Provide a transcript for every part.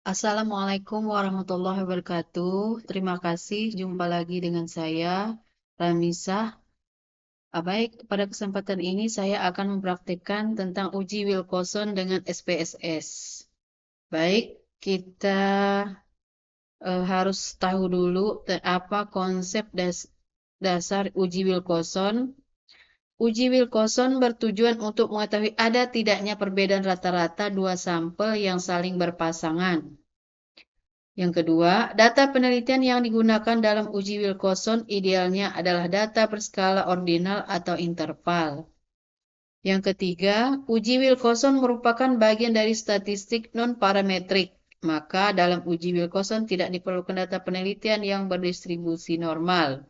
Assalamualaikum warahmatullahi wabarakatuh. Terima kasih jumpa lagi dengan saya, Ramisah. Baik, pada kesempatan ini saya akan mempraktikkan tentang uji Wilcoxon dengan SPSS. Baik, kita harus tahu dulu apa konsep dasar uji Wilcoxon. Uji Wilcoxon bertujuan untuk mengetahui ada tidaknya perbedaan rata-rata dua sampel yang saling berpasangan. Yang kedua, data penelitian yang digunakan dalam uji Wilcoxon idealnya adalah data berskala ordinal atau interval. Yang ketiga, uji Wilcoxon merupakan bagian dari statistik non-parametrik. Maka dalam uji Wilcoxon tidak diperlukan data penelitian yang berdistribusi normal.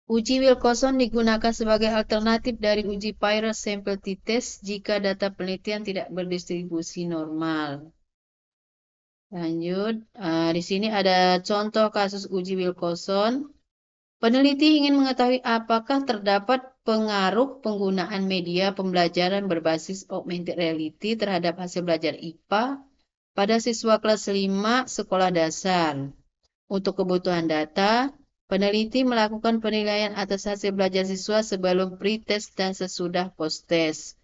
Uji Wilcoxon digunakan sebagai alternatif dari uji Peierls sample t-test jika data penelitian tidak berdistribusi normal. Lanjut, di sini ada contoh kasus uji Wilcoxon. Peneliti ingin mengetahui apakah terdapat pengaruh penggunaan media pembelajaran berbasis augmented reality terhadap hasil belajar IPA pada siswa kelas 5 sekolah dasar. Untuk kebutuhan data, peneliti melakukan penilaian atas hasil belajar siswa sebelum pre-test dan sesudah post-test.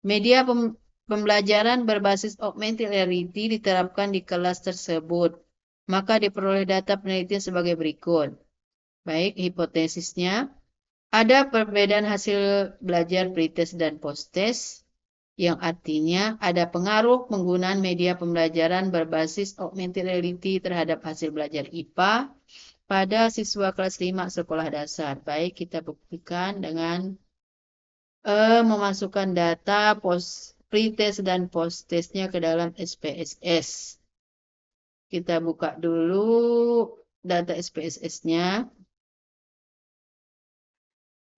Media pembelajaran berbasis augmented reality diterapkan di kelas tersebut, maka diperoleh data penelitian sebagai berikut. Baik, hipotesisnya, ada perbedaan hasil belajar pre-test dan post-test, yang artinya ada pengaruh penggunaan media pembelajaran berbasis augmented reality terhadap hasil belajar IPA pada siswa kelas 5 sekolah dasar. Baik, kita buktikan dengan memasukkan data pre-test dan post-testnya ke dalam SPSS. Kita buka dulu data SPSS-nya.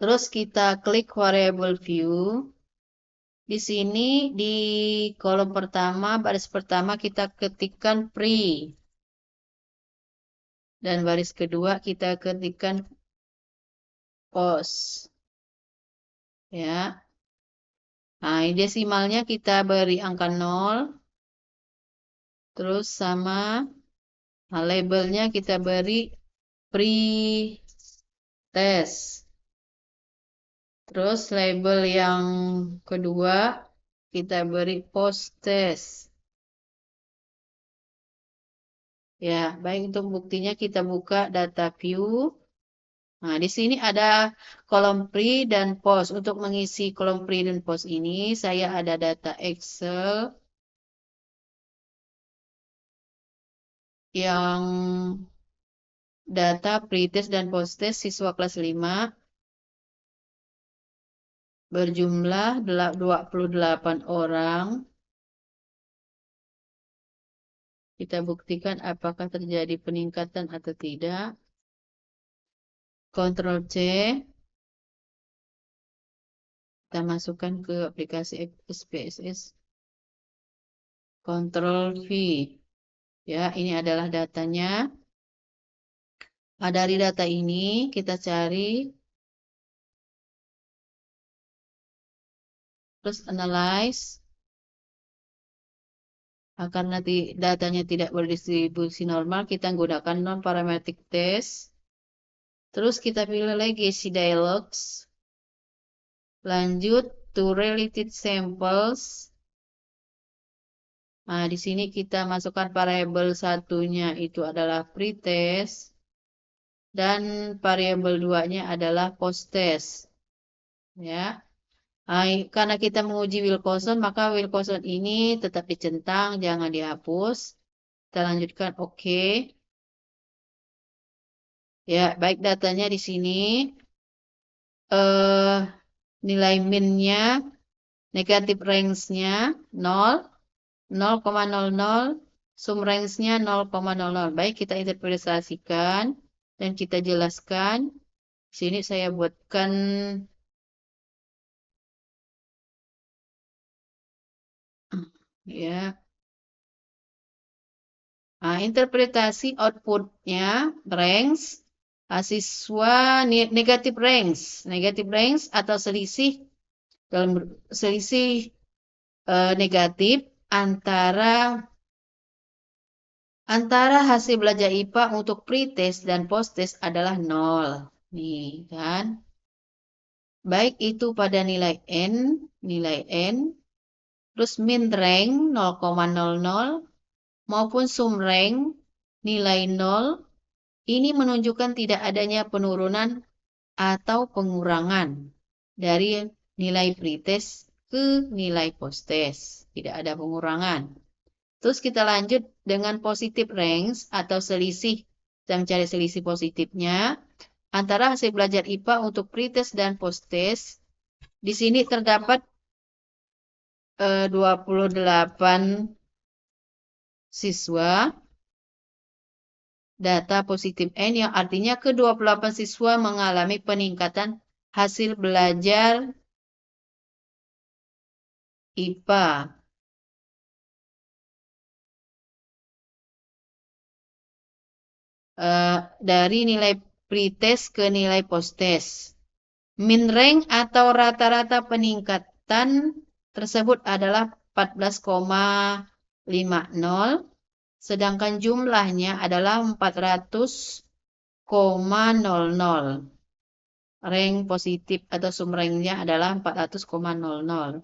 Terus kita klik variable view. Di sini di kolom pertama, baris pertama kita ketikkan pre. Dan baris kedua kita ketikkan post. Ya. Nah, desimalnya kita beri angka 0. Terus sama labelnya kita beri pre-test. Terus label yang kedua kita beri post-test. Ya, baik, untuk buktinya kita buka data view. Nah, di sini ada kolom pre dan post. Untuk mengisi kolom pre dan post ini, saya ada data Excel yang data pre-test dan post-test siswa kelas 5 berjumlah 28 orang. Kita buktikan apakah terjadi peningkatan atau tidak. Ctrl C. Kita masukkan ke aplikasi SPSS. Ctrl V. Ya, ini adalah datanya. Dari data ini kita cari. Terus analyze. Karena datanya tidak berdistribusi normal, kita menggunakan non-parametric test. Terus kita pilih legacy dialogs. Lanjut to related samples. Nah, di sini kita masukkan variabel satunya itu adalah pre-test. Dan variabel 2-nya adalah post-test. Ya. Karena kita menguji Wilcoxon, maka Wilcoxon ini tetap dicentang, jangan dihapus. Kita lanjutkan OK. Ya, baik, datanya di sini. Nilai min-nya, negatif range-nya 0, 0,00, sum range-nya 0,00. Baik, kita interpretasikan dan kita jelaskan. Di sini saya buatkan ya. Interpretasi outputnya range siswa negatif range atau selisih dalam selisih negatif antara Antara hasil belajar IPA untuk pretest dan posttest adalah 0. Nih kan. Baik itu pada nilai N, terus min rank 0,00, maupun sum rank nilai 0, ini menunjukkan tidak adanya penurunan atau pengurangan dari nilai pretest ke nilai posttest. Tidak ada pengurangan. Terus kita lanjut dengan positive ranks atau selisih. Kita mencari selisih positifnya antara hasil belajar IPA untuk pretest dan posttest. Di sini terdapat 28 siswa. Data positif N yang artinya ke-28 siswa mengalami peningkatan hasil belajar IPA. Dari nilai pretest ke nilai posttest. Min rank atau rata-rata peningkatan tersebut adalah 14,50, sedangkan jumlahnya adalah 400,00. Rank positif atau sum ranknya adalah 400,00.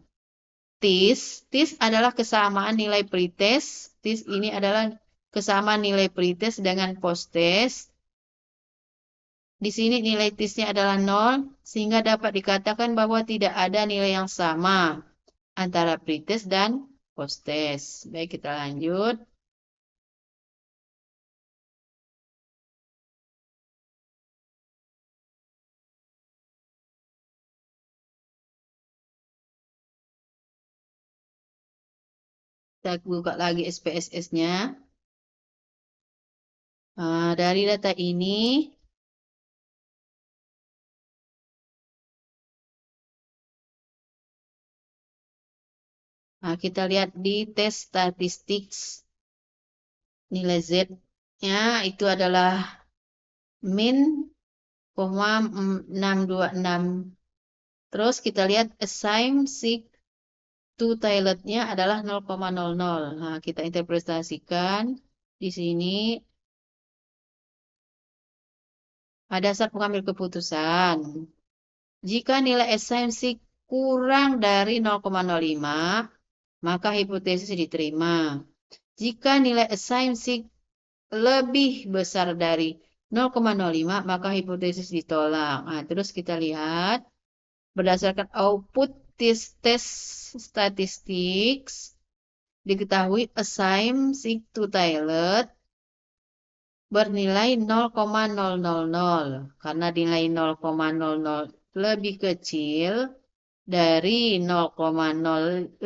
TIS adalah kesamaan nilai pretest. TIS ini adalah kesamaan nilai pretest dengan posttest. Di sini nilai TIS-nya adalah 0, sehingga dapat dikatakan bahwa tidak ada nilai yang sama antara pretest dan posttest. Baik, kita lanjut. Kita buka lagi SPSS-nya. Dari data ini, kita lihat di tes statistik nilai Z-nya itu adalah min 626. Terus kita lihat assign sig to toiletnya adalah 0,00. Nah, kita interpretasikan di sini dasar pengambil keputusan. Jika nilai assign sig kurang dari 0,05, maka hipotesis diterima. Jika nilai assign sig lebih besar dari 0,05, maka hipotesis ditolak. Nah, terus kita lihat berdasarkan output tes statistik, diketahui assign sig to toilet bernilai 0,000. Karena nilai 0,00 lebih kecil dari 0,05,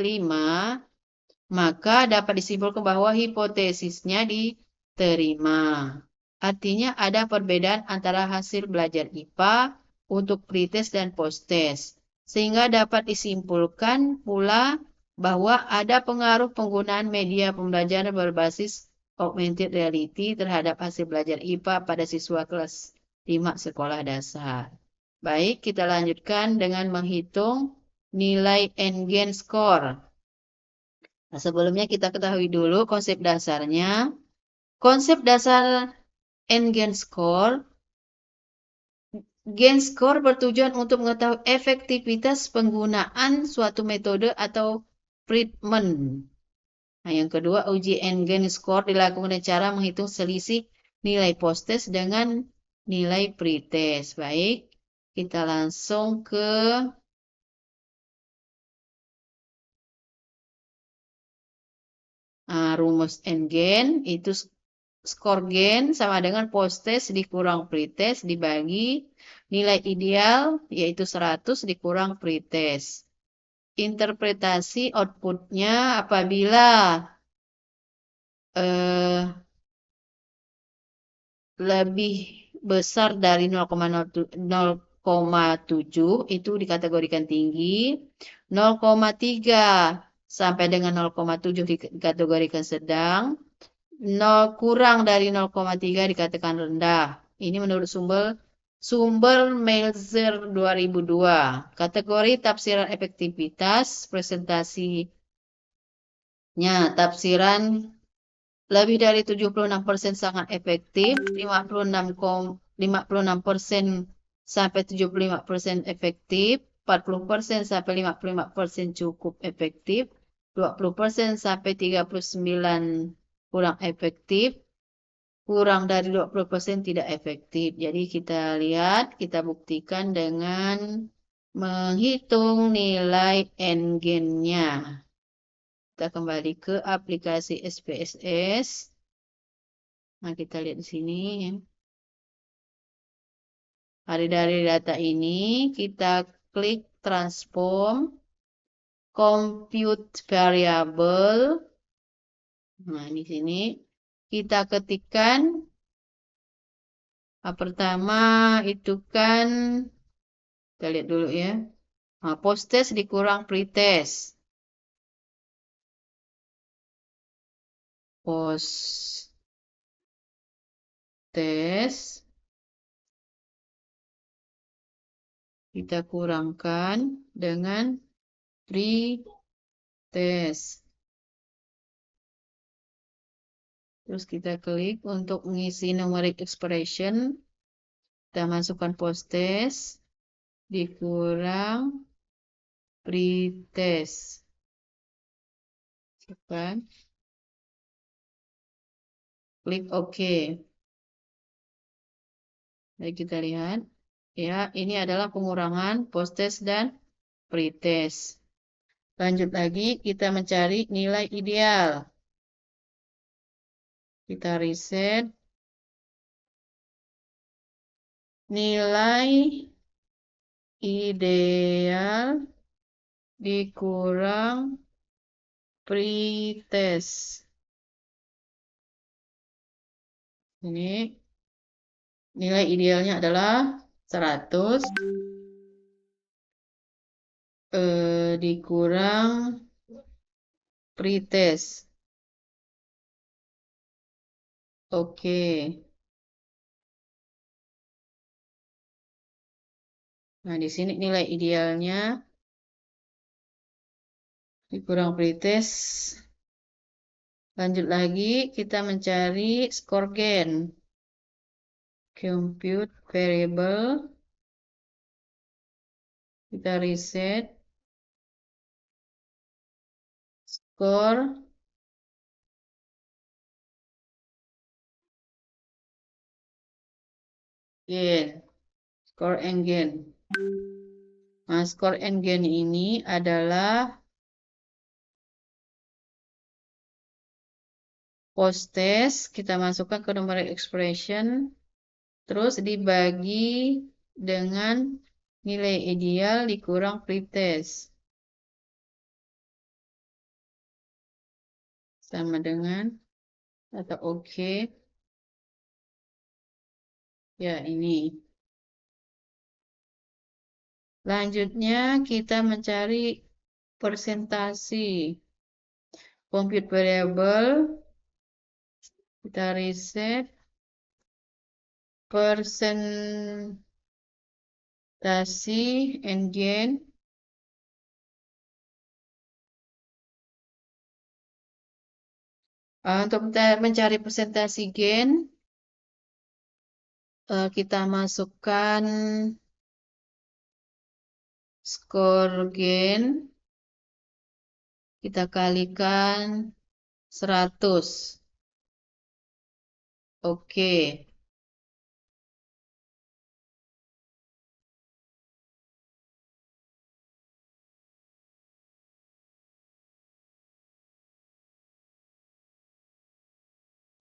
maka dapat disimpulkan bahwa hipotesisnya diterima. Artinya ada perbedaan antara hasil belajar IPA untuk pretest dan posttest. Sehingga dapat disimpulkan pula bahwa ada pengaruh penggunaan media pembelajaran berbasis augmented reality terhadap hasil belajar IPA pada siswa kelas 5 sekolah dasar. Baik, kita lanjutkan dengan menghitung nilai N-Gain score. Nah, sebelumnya kita ketahui dulu konsep dasarnya. Konsep dasar N-Gain score. Gain score bertujuan untuk mengetahui efektivitas penggunaan suatu metode atau treatment. Nah, yang kedua, uji N-Gain score dilakukan dengan cara menghitung selisih nilai posttest dengan nilai pretest. Baik, kita langsung ke rumus N-Gain. Itu skor gain sama dengan posttest dikurang pretest dibagi nilai ideal, yaitu 100 dikurang pretest. Interpretasi outputnya apabila lebih besar dari 0,7 itu dikategorikan tinggi, 0,3 sampai dengan 0,7 dikategorikan sedang, 0 kurang dari 0,3 dikatakan rendah. Ini menurut sumber Melzer 2002. Kategori tafsiran efektivitas presentasinya tafsiran Lebih dari 76% sangat efektif, 56% sampai 75% efektif, 40% sampai 55% cukup efektif, 20% sampai 39% kurang efektif, kurang dari 20% tidak efektif. Jadi kita lihat, kita buktikan dengan menghitung nilai N-gennya. Kita kembali ke aplikasi SPSS. Nah, kita lihat di sini. Dari data ini, kita klik transform, compute variable. Nah, di sini kita ketikkan. Pertama itu kan, kita lihat dulu ya. Nah, post-test dikurang pre-test. Post-test kita kurangkan dengan pre-test. Terus kita klik untuk mengisi numeric expression. Kita masukkan post-test dikurang pre-test. Klik OK. Jadi kita lihat. Ya, ini adalah pengurangan post-test dan pre-test. Lanjut lagi, kita mencari nilai ideal. Kita reset. Nilai ideal dikurang pre-test. Ini nilai idealnya adalah 100 dikurang pretest. Oke. Nah, di sini nilai idealnya dikurang pretest. Lanjut lagi, kita mencari skor gain. Compute variable. Kita reset. Skor gain. Skor and gain. Nah, skor and gain ini adalah post-test. Kita masukkan ke numeric expression. Terus dibagi dengan nilai ideal dikurang pretest. Sama dengan atau oke. Ya, ini. Lanjutnya kita mencari persentasi. Compute variable. Kita reset. Persentasi and gain. Untuk mencari persentasi gain, kita masukkan skor gain, kita kalikan 100. Oke.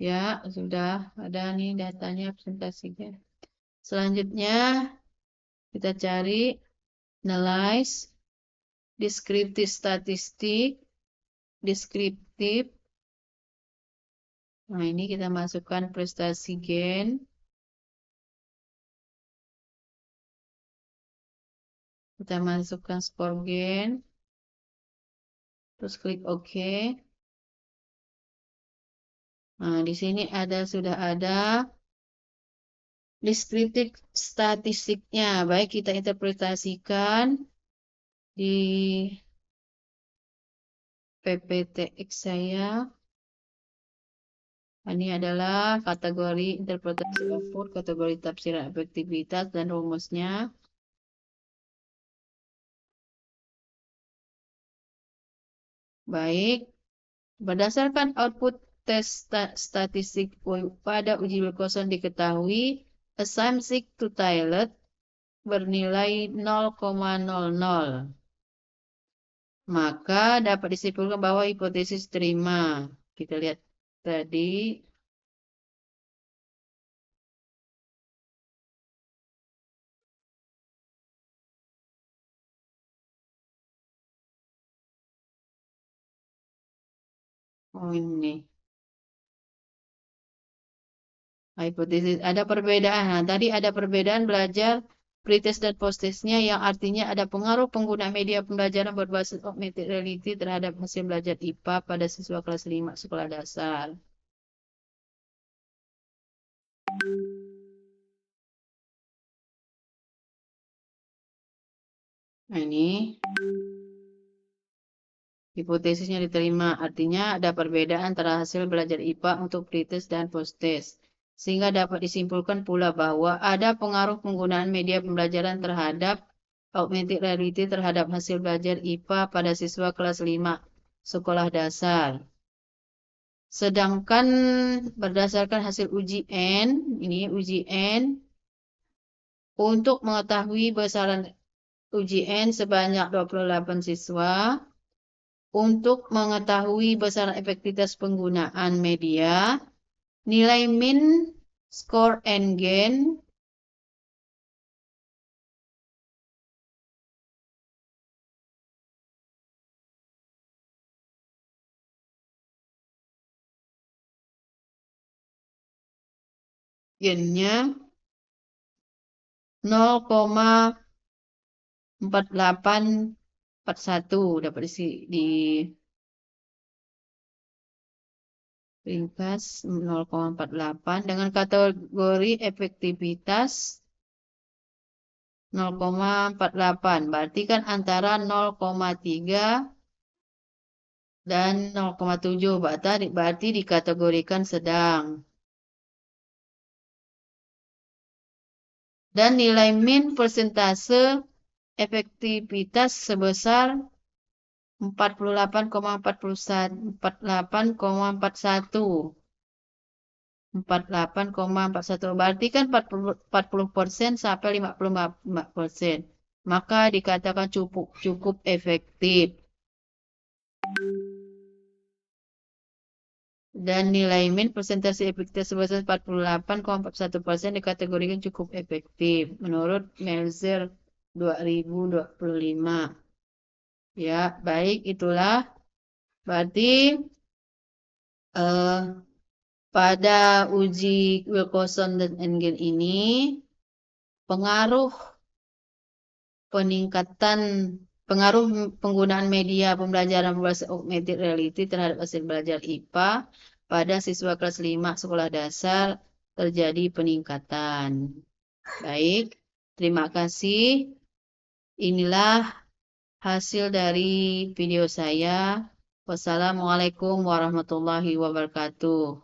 Ya, sudah ada nih datanya presentasinya. Selanjutnya kita cari analyze, descriptive statistik, deskriptif. Nah, ini kita masukkan prestasi gain. Kita masukkan skor gain. Terus klik OK. Nah, di sini sudah ada deskriptif statistiknya. Baik, kita interpretasikan di PPTX saya. Ini adalah kategori interpretasi output, kategori tafsiran efektivitas, dan rumusnya. Baik, berdasarkan output tes statistik pada uji Wilcoxon diketahui assumption to tilde bernilai 0,00. Maka dapat disimpulkan bahwa hipotesis terima. Kita lihat tadi. Oh ini. Hipotesis. Ada perbedaan. Nah, tadi ada perbedaan belajar pretest dan posttestnya yang artinya ada pengaruh pengguna media pembelajaran berbasis augmented reality terhadap hasil belajar IPA pada siswa kelas 5 sekolah dasar. Nah, ini hipotesisnya diterima, artinya ada perbedaan antara hasil belajar IPA untuk pretest dan posttest. Sehingga dapat disimpulkan pula bahwa ada pengaruh penggunaan media pembelajaran terhadap augmented reality terhadap hasil belajar IPA pada siswa kelas 5 sekolah dasar. Sedangkan berdasarkan hasil uji N, ini uji N, untuk mengetahui besaran uji N sebanyak 28 siswa, untuk mengetahui besaran efektivitas penggunaan media, nilai min, skor, and gain gainnya 0,4841 dapat di ringkas 0,48 dengan kategori efektivitas 0,48. Berarti kan antara 0,3 dan 0,7. Berarti dikategorikan sedang. Dan nilai min persentase efektivitas sebesar 48,41. 48,41. Berarti kan 40% sampai 54%. Maka dikatakan cukup efektif. Dan nilai min persentase efektivitas sebesar 48,41% dikategorikan cukup efektif menurut Melzer 2025. Ya, baik, itulah. Berarti pada uji Wilcoxon dan Engel ini pengaruh penggunaan media pembelajaran berbasis augmented reality terhadap hasil belajar IPA pada siswa kelas 5 sekolah dasar terjadi peningkatan. Baik, terima kasih. Inilah hasil dari video saya. Wassalamualaikum warahmatullahi wabarakatuh.